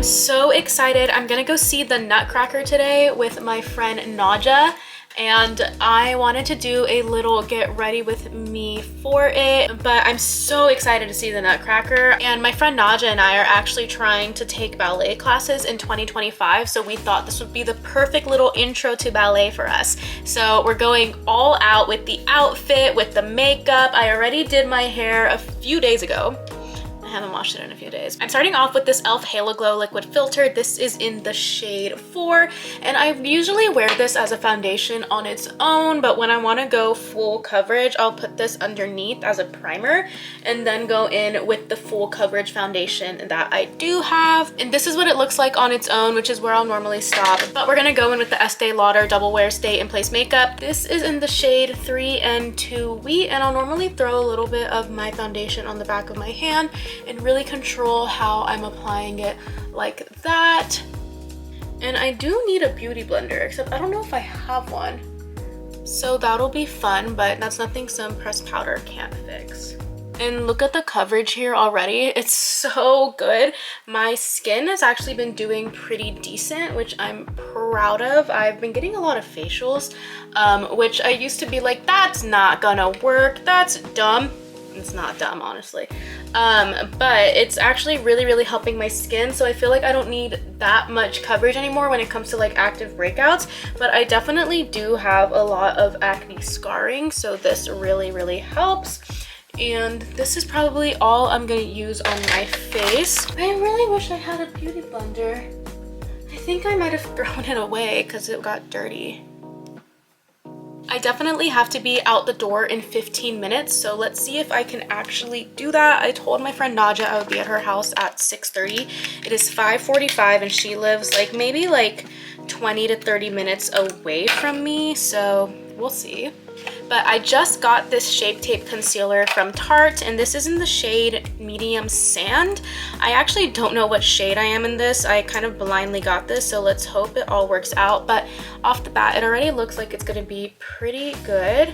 so excited. I'm gonna go see the Nutcracker today with my friend Nadja, and I wanted to do a little get ready with me for it, but I'm so excited to see the Nutcracker. And my friend Nadja and I are actually trying to take ballet classes in 2025, so we thought this would be the perfect little intro to ballet for us. So we're going all out with the outfit, with the makeup. I already did my hair a few days ago. I haven't washed it in a few days. I'm starting off with this e.l.f. Halo Glow liquid filter. This is in the shade 4, and I usually wear this as a foundation on its own, but when I want to go full coverage, I'll put this underneath as a primer and then go in with the full coverage foundation that I do have. And this is what it looks like on its own, which is where I'll normally stop. But we're gonna go in with the Estee Lauder Double Wear Stay in Place makeup. This is in the shade 3 and 2 Wheat, and I'll normally throw a little bit of my foundation on the back of my hand and really control how I'm applying it like that. And I do need a beauty blender, except I don't know if I have one. So that'll be fun, but that's nothing some pressed powder can't fix. And look at the coverage here already. It's so good. My skin has actually been doing pretty decent, which I'm proud of. I've been getting a lot of facials, which I used to be like, that's not gonna work, that's dumb. It's not dumb, honestly, but it's actually really helping my skin, so I feel like I don't need that much coverage anymore when it comes to like active breakouts. But I definitely do have a lot of acne scarring, so this really helps. And this is probably all I'm gonna use on my face. I really wish I had a beauty blender. I think I might have thrown it away because it got dirty. I definitely have to be out the door in 15 minutes, so let's see if I can actually do that. I told my friend Nadja I would be at her house at 6:30. It is 5:45 and she lives like maybe like 20 to 30 minutes away from me, so we'll see. But I just got this Shape Tape concealer from Tarte, and this is in the shade Medium Sand. I actually don't know what shade I am in this. I kind of blindly got this, so let's hope it all works out. But off the bat, it already looks like it's gonna be pretty good.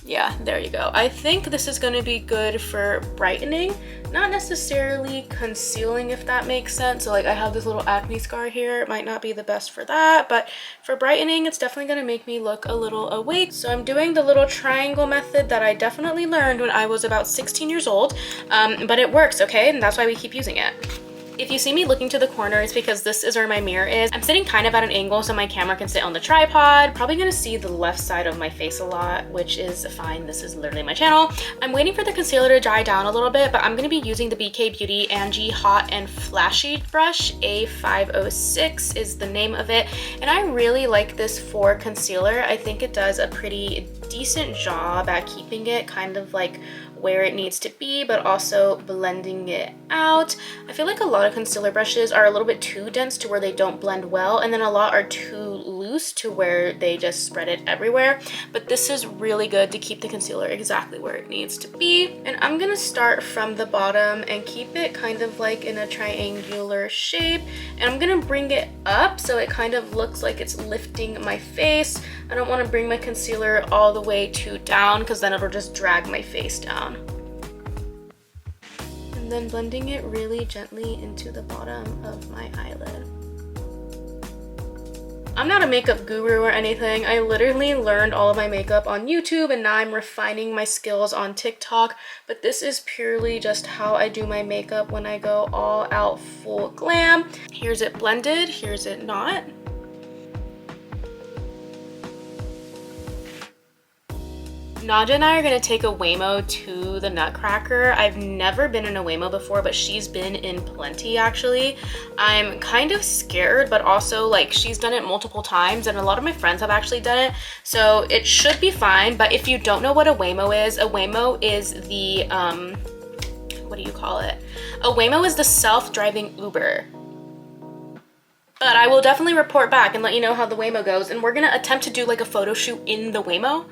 Yeah, there you go. I think this is gonna be good for brightening, not necessarily concealing, if that makes sense. So like I have this little acne scar here. It might not be the best for that, but for brightening, it's definitely gonna make me look a little awake. So I'm doing the little triangle method that I definitely learned when I was about 16 years old, but it works, okay? And that's why we keep using it. If you see me looking to the corner, it's because this is where my mirror is. I'm sitting kind of at an angle so my camera can sit on the tripod. Probably gonna see the left side of my face a lot, which is fine. This is literally my channel. I'm waiting for the concealer to dry down a little bit, but I'm gonna be using the BK Beauty Angie Hot and Flashy brush. A506 is the name of it. And I really like this for concealer. I think it does a pretty decent job at keeping it kind of like where it needs to be, but also blending it out. I feel like a lot of concealer brushes are a little bit too dense to where they don't blend well, and then a lot are too loose to where they just spread it everywhere. But this is really good to keep the concealer exactly where it needs to be. And I'm gonna start from the bottom and keep it kind of like in a triangular shape, and I'm gonna bring it up so it kind of looks like it's lifting my face. I don't want to bring my concealer all the way too down because then it'll just drag my face down. And then blending it really gently into the bottom of my eyelid. I'm not a makeup guru or anything. I literally learned all of my makeup on YouTube, and now I'm refining my skills on TikTok, but this is purely just how I do my makeup when I go all out full glam. Here's it blended, here's it not. Nadja and I are gonna take a Waymo to the Nutcracker. I've never been in a Waymo before, but she's been in plenty actually. I'm kind of scared, but also like she's done it multiple times, and a lot of my friends have actually done it, so it should be fine. But if you don't know what a Waymo is the, what do you call it? A Waymo is the self-driving Uber. But I will definitely report back and let you know how the Waymo goes. And we're gonna attempt to do like a photo shoot in the Waymo.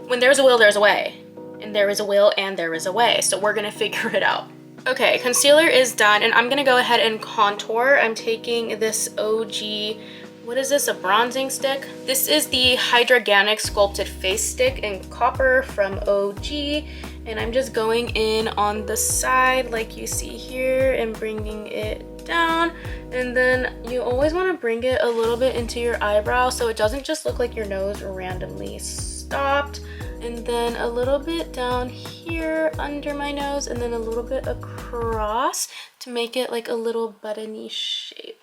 When there's a will, there's a way. And there is a will and there is a way. So we're gonna figure it out. Okay, concealer is done, and I'm gonna go ahead and contour. I'm taking this OG, what is this, a bronzing stick? This is the Hydraganic Sculpted Face Stick in Copper from OG. And I'm just going in on the side like you see here and bringing it down, and then you always want to bring it a little bit into your eyebrow so it doesn't just look like your nose randomly stopped. And then a little bit down here under my nose, and then a little bit across to make it like a little buttony shape.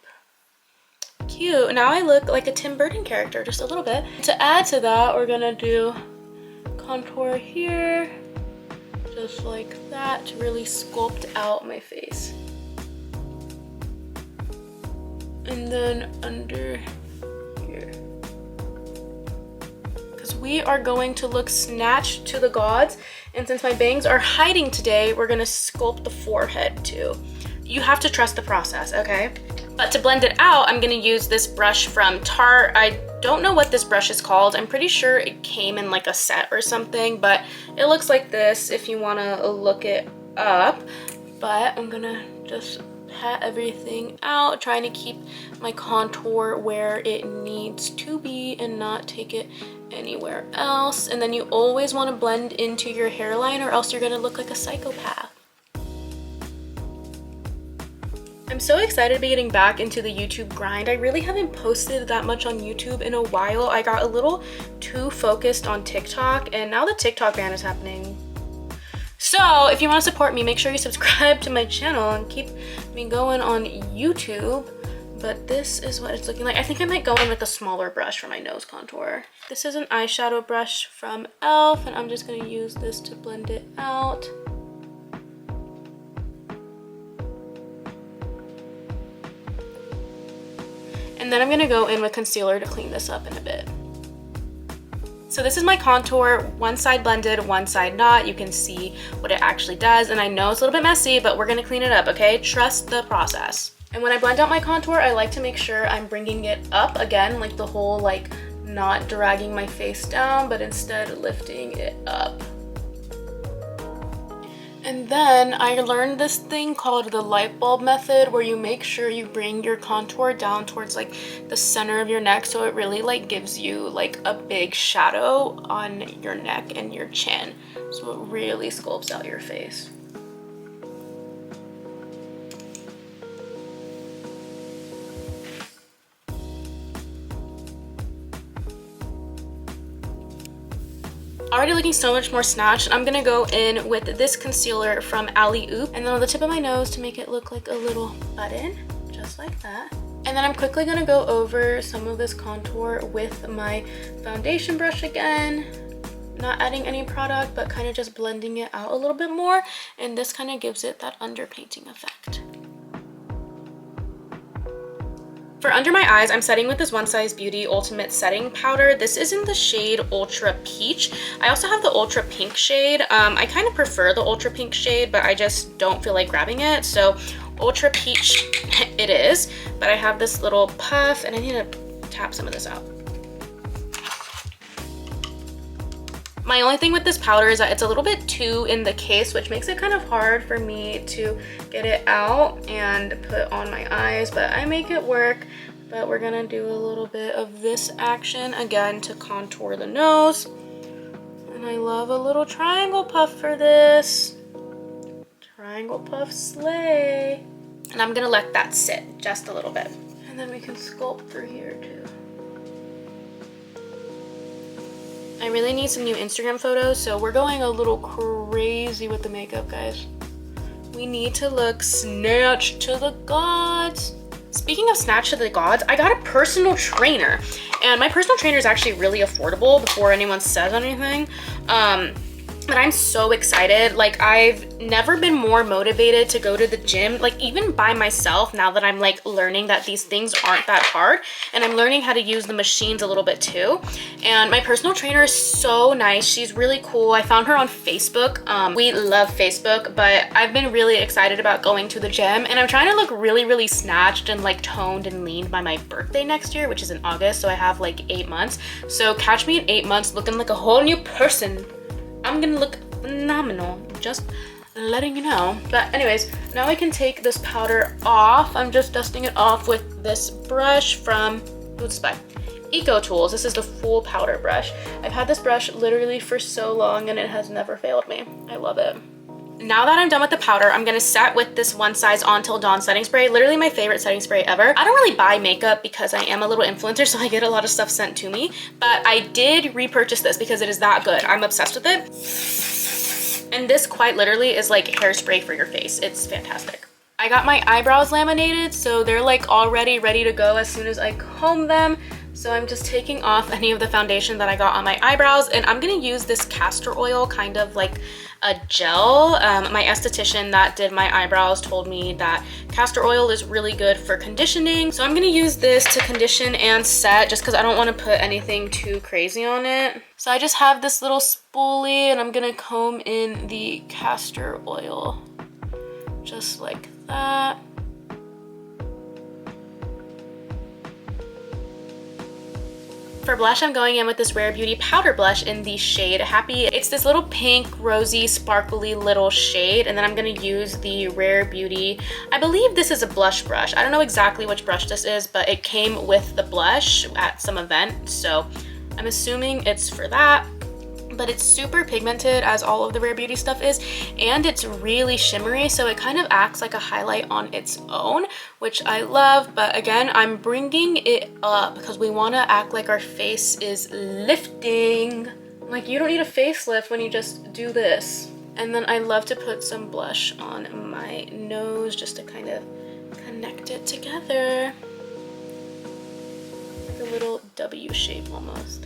Cute. Now I look like a Tim Burton character, just a little bit. To add to that, we're gonna do contour here, just like that, to really sculpt out my face. And then under here. Because we are going to look snatched to the gods, and since my bangs are hiding today, we're gonna sculpt the forehead too. You have to trust the process, okay? But to blend it out, I'm gonna use this brush from Tarte. I don't know what this brush is called. I'm pretty sure it came in like a set or something, but it looks like this if you wanna look it up. But I'm gonna just pat everything out, trying to keep my contour where it needs to be and not take it anywhere else. And then you always wanna blend into your hairline or else you're gonna look like a psychopath. I'm so excited to be getting back into the YouTube grind. I really haven't posted that much on YouTube in a while. I got a little too focused on TikTok, and now the TikTok ban is happening. So if you want to support me, make sure you subscribe to my channel and keep me going on YouTube. But this is what it's looking like. I think I might go in with a smaller brush for my nose contour. This is an eyeshadow brush from e.l.f. and I'm just going to use this to blend it out. And then I'm gonna go in with concealer to clean this up in a bit. So this is my contour, one side blended, one side not. You can see what it actually does, and I know it's a little bit messy, but we're gonna clean it up, okay? Trust the process. And when I blend out my contour, I like to make sure I'm bringing it up again, like the whole, like, not dragging my face down, but instead lifting it up. And then I learned this thing called the light bulb method, where you make sure you bring your contour down towards like the center of your neck, so it really like gives you like a big shadow on your neck and your chin. So it really sculpts out your face. Already looking so much more snatched. I'm gonna go in with this concealer from Alley Oop, and then on the tip of my nose to make it look like a little button, just like that. And then I'm quickly gonna go over some of this contour with my foundation brush again, not adding any product, but kind of just blending it out a little bit more, and this kind of gives it that underpainting effect. For under my eyes, I'm setting with this One Size Beauty Ultimate Setting Powder. This is in the shade Ultra Peach. I also have the Ultra Pink shade. I kind of prefer the Ultra Pink shade, but I just don't feel like grabbing it. So Ultra Peach it is, but I have this little puff, and I need to tap some of this out. My only thing with this powder is that it's a little bit too in the case, which makes it kind of hard for me to get it out and put on my eyes, but I make it work. But we're gonna do a little bit of this action again to contour the nose. And I love a little triangle puff for this. Triangle puff slay. And I'm gonna let that sit just a little bit. And then we can sculpt through here too. I really need some new Instagram photos, so we're going a little crazy with the makeup, guys. We need to look snatched to the gods. Speaking of snatched to the gods, I got a personal trainer, and my personal trainer is actually really affordable before anyone says anything. But I'm so excited. Like, I've never been more motivated to go to the gym, like even by myself, now that I'm like learning that these things aren't that hard, and I'm learning how to use the machines a little bit too. And my personal trainer is so nice. She's really cool. I found her on Facebook. We love Facebook, but I've been really excited about going to the gym, and I'm trying to look really, really snatched and like toned and lean by my birthday next year, which is in August. So I have like 8 months. So catch me in 8 months looking like a whole new person. I'm gonna look phenomenal, just letting you know. But anyways, now I can take this powder off. I'm just dusting it off with this brush from Eco Tools. This is the full powder brush. I've had this brush literally for so long, and it has never failed me. I love it. Now that I'm done with the powder, I'm gonna set with this One Size On Till Dawn setting spray. Literally my favorite setting spray ever. I don't really buy makeup because I am a little influencer, so I get a lot of stuff sent to me. But I did repurchase this because it is that good. I'm obsessed with it. And this quite literally is like hairspray for your face. It's fantastic. I got my eyebrows laminated, so they're like already ready to go as soon as I comb them. So I'm just taking off any of the foundation that I got on my eyebrows, and I'm gonna use this castor oil, kind of like a gel. My esthetician that did my eyebrows told me that castor oil is really good for conditioning. So I'm gonna use this to condition and set just because I don't want to put anything too crazy on it. So I just have this little spoolie and I'm gonna comb in the castor oil just like that. For blush, I'm going in with this Rare Beauty powder blush in the shade Happy. It's this little pink, rosy, sparkly little shade. And then I'm gonna use the Rare Beauty, I believe this is a blush brush. I don't know exactly which brush this is, but it came with the blush at some event. So I'm assuming it's for that. But it's super pigmented, as all of the Rare Beauty stuff is, and it's really shimmery, so it kind of acts like a highlight on its own, which I love. But again, I'm bringing it up because we want to act like our face is lifting. Like, you don't need a facelift when you just do this. And then I love to put some blush on my nose just to kind of connect it together. Like a little W shape almost.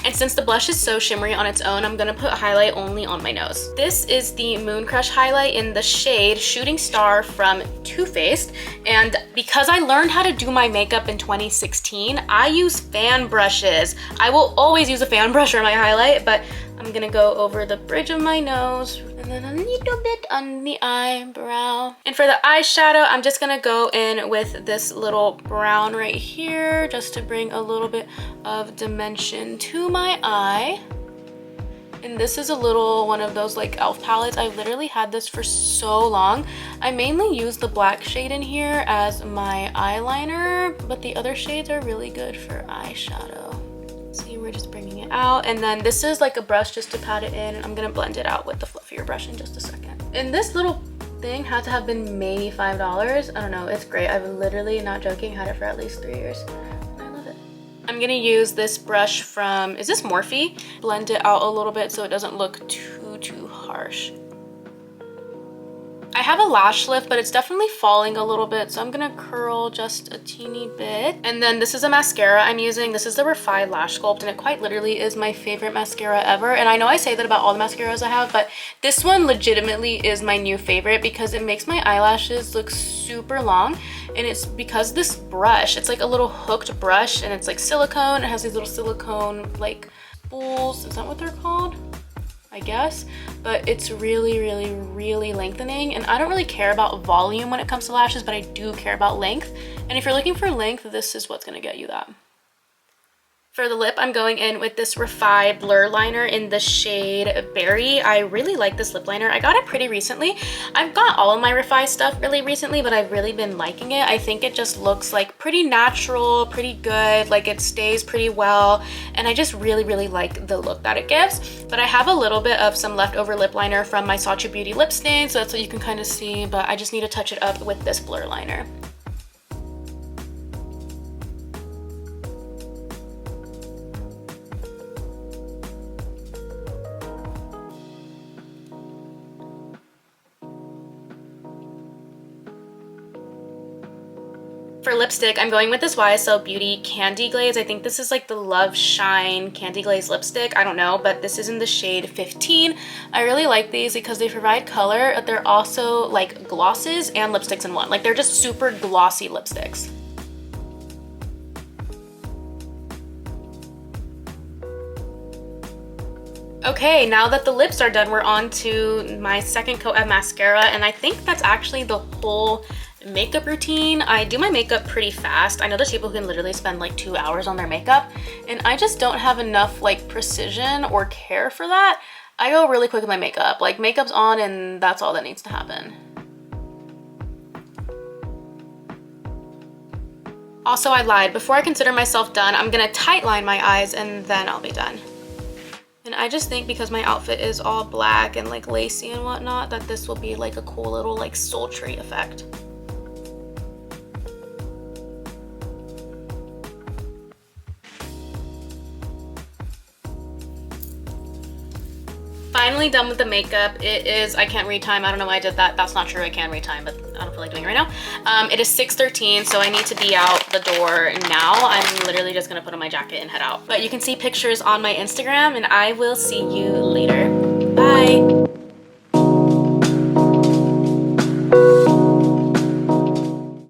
And since the blush is so shimmery on its own, I'm gonna put highlight only on my nose. This is the Moon Crush highlight in the shade Shooting Star from Too Faced. And because I learned how to do my makeup in 2016, I use fan brushes. I will always use a fan brush for my highlight, but I'm gonna go over the bridge of my nose and then a little bit on the eyebrow. And for the eyeshadow, I'm just gonna go in with this little brown right here just to bring a little bit of dimension to my eye. And this is a little one of those like e.l.f. palettes. I've literally had this for so long. I mainly use the black shade in here as my eyeliner, but the other shades are really good for eyeshadow. See, we're just bringing it out. And then this is like a brush just to pat it in. And I'm gonna blend it out with the fluffier brush in just a second. And this little thing had to have been maybe $5. I don't know, it's great. I've literally, not joking, had it for at least 3 years. I love it. I'm gonna use this brush from, is this Morphe? Blend it out a little bit so it doesn't look too harsh. I have a lash lift, but it's definitely falling a little bit, so I'm gonna curl just a teeny bit. And then this is a mascara I'm using. This is the Refi Lash Sculpt, and it quite literally is my favorite mascara ever. And I know I say that about all the mascaras I have, but this one legitimately is my new favorite because it makes my eyelashes look super long. And it's because this brush, it's like a little hooked brush, and it's like silicone. It has these little silicone like spools. Is that what they're called? I guess, but it's really lengthening. And I don't really care about volume when it comes to lashes, but I do care about length. And if you're looking for length, this is what's gonna get you that. For the lip, I'm going in with this Refi Blur Liner in the shade Berry. I really like this lip liner. I got it pretty recently. I've got all of my Refi stuff really recently, but I've really been liking it. I think it just looks like pretty natural, pretty good, like it stays pretty well, and I just really like the look that it gives. But I have a little bit of some leftover lip liner from my Sacha Beauty lip stain, so that's what you can kind of see, but I just need to touch it up with this blur liner. For lipstick, I'm going with this YSL Beauty Candy Glaze. I think this is like the Love Shine Candy Glaze lipstick. I don't know, but this is in the shade 15. I really like these because they provide color. They're also like glosses and lipsticks in one. Like, they're just super glossy lipsticks. Okay, now that the lips are done, we're on to my second coat of mascara, and I think that's actually the whole makeup routine. I do my makeup pretty fast. I know there's people who can literally spend like 2 hours on their makeup, and I just don't have enough like precision or care for that. I go really quick with my makeup. Like, makeup's on and that's all that needs to happen. Also, I lied. Before I consider myself done, I'm gonna tight line my eyes and then I'll be done. And I just think because my outfit is all black and like lacy and whatnot, that this will be like a cool little like sultry effect. Finally done with the makeup. It is, I can't read time. I don't know why I did that. That's not true. I can read time, but I don't feel like doing it right now. It is 6:13, so I need to be out the door now. I'm literally just gonna put on my jacket and head out. But you can see pictures on my Instagram, and I will see you later. Bye.